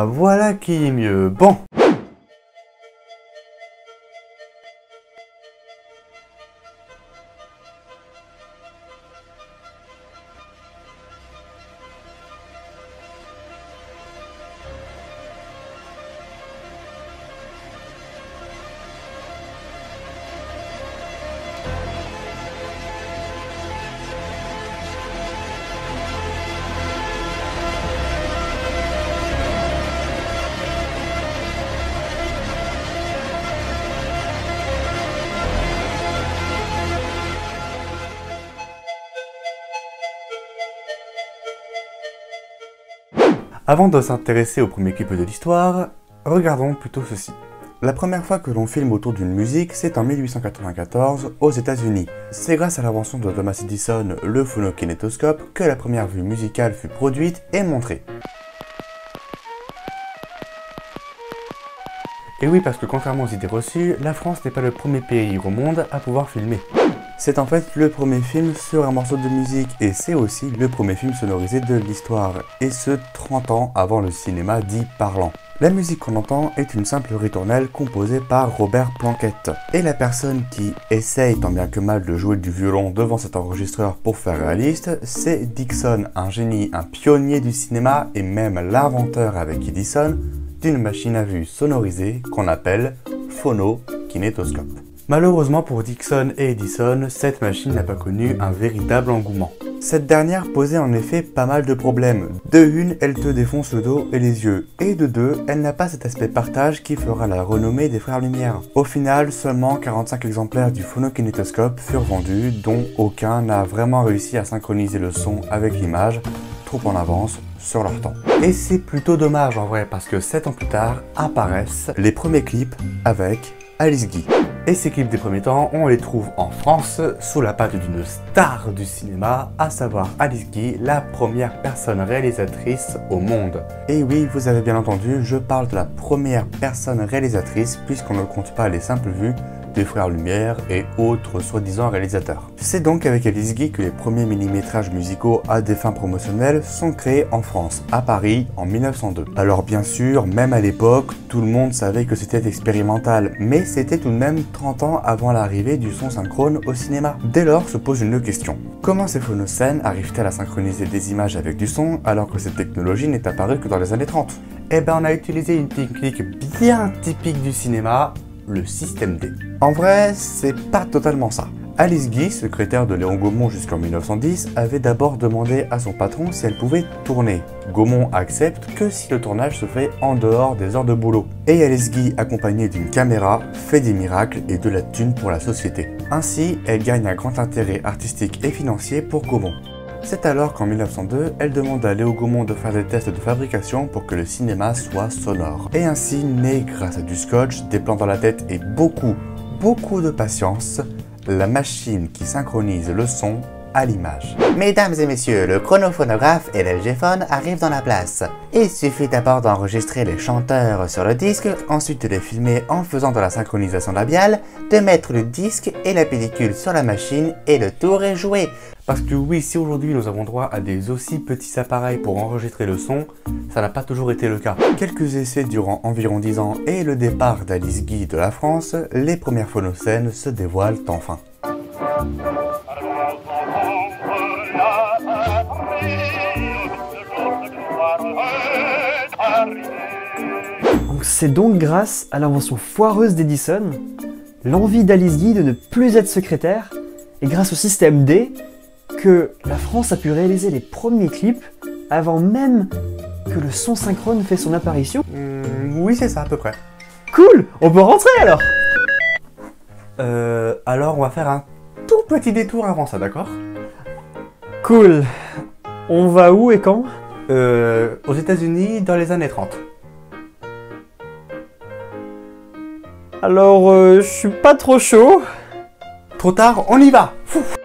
Ah, voilà qui est mieux. Bon. Avant de s'intéresser au premier clip de l'histoire, regardons plutôt ceci. La première fois que l'on filme autour d'une musique, c'est en 1894 aux États-Unis. C'est grâce à l'invention de Thomas Edison, le phonokinétoscope, que la première vue musicale fut produite et montrée. Et oui, parce que contrairement aux idées reçues, la France n'est pas le premier pays au monde à pouvoir filmer. C'est en fait le premier film sur un morceau de musique et c'est aussi le premier film sonorisé de l'histoire, et ce 30 ans avant le cinéma dit parlant. La musique qu'on entend est une simple ritournelle composée par Robert Planquette. Et la personne qui essaye tant bien que mal de jouer du violon devant cet enregistreur pour faire réaliste, c'est Dickson, un génie, un pionnier du cinéma et même l'inventeur avec Edison d'une machine à vue sonorisée qu'on appelle phonokinétoscope. Malheureusement pour Dickson et Edison, cette machine n'a pas connu un véritable engouement. Cette dernière posait en effet pas mal de problèmes. De une, elle te défonce le dos et les yeux. Et de deux, elle n'a pas cet aspect partage qui fera la renommée des Frères Lumière. Au final, seulement 45 exemplaires du phonokinétoscope furent vendus, dont aucun n'a vraiment réussi à synchroniser le son avec l'image, trop en avance sur leur temps. Et c'est plutôt dommage en vrai, parce que 7 ans plus tard apparaissent les premiers clips avec Alice Guy. Et ces clips des premiers temps, on les trouve en France sous la patte d'une star du cinéma, à savoir Alice Guy, la première personne réalisatrice au monde. Et oui, vous avez bien entendu, je parle de la première personne réalisatrice puisqu'on ne compte pas les simples vues des Frères Lumière et autres soi-disant réalisateurs. C'est donc avec Alice Guy que les premiers mini-métrages musicaux à des fins promotionnelles sont créés en France, à Paris, en 1902. Alors bien sûr, même à l'époque, tout le monde savait que c'était expérimental, mais c'était tout de même 30 ans avant l'arrivée du son synchrone au cinéma. Dès lors se pose une question. Comment ces phonocènes arrivent-elles à synchroniser des images avec du son alors que cette technologie n'est apparue que dans les années 30? Eh ben on a utilisé une technique bien typique du cinéma, le système D. En vrai, c'est pas totalement ça. Alice Guy, secrétaire de Léon Gaumont jusqu'en 1910, avait d'abord demandé à son patron si elle pouvait tourner. Gaumont accepte que si le tournage se fait en dehors des heures de boulot. Et Alice Guy, accompagnée d'une caméra, fait des miracles et de la thune pour la société. Ainsi, elle gagne un grand intérêt artistique et financier pour Gaumont. C'est alors qu'en 1902, elle demande à Léon Gaumont de faire des tests de fabrication pour que le cinéma soit sonore. Et ainsi naît, grâce à du scotch, des plans dans la tête et beaucoup de patience, la machine qui synchronise le son à l'image. Mesdames et messieurs, le chronophonographe et l'LG-phone arrivent dans la place. Il suffit d'abord d'enregistrer les chanteurs sur le disque, ensuite de les filmer en faisant de la synchronisation labiale, de mettre le disque et la pellicule sur la machine et le tour est joué. Parce que oui, si aujourd'hui nous avons droit à des aussi petits appareils pour enregistrer le son, ça n'a pas toujours été le cas. Quelques essais durant environ 10 ans et le départ d'Alice Guy de la France, les premières phonocènes se dévoilent enfin. C'est donc grâce à l'invention foireuse d'Edison, l'envie d'Alice Guy de ne plus être secrétaire, et grâce au système D, que la France a pu réaliser les premiers clips avant même que le son synchrone fait son apparition. Oui, c'est ça à peu près. Cool, on peut rentrer alors. Alors on va faire un tout petit détour avant ça, d'accord? Cool. On va où et quand? Aux États-Unis dans les années 30. Alors, je suis pas trop chaud. Trop tard, on y va! Fouf.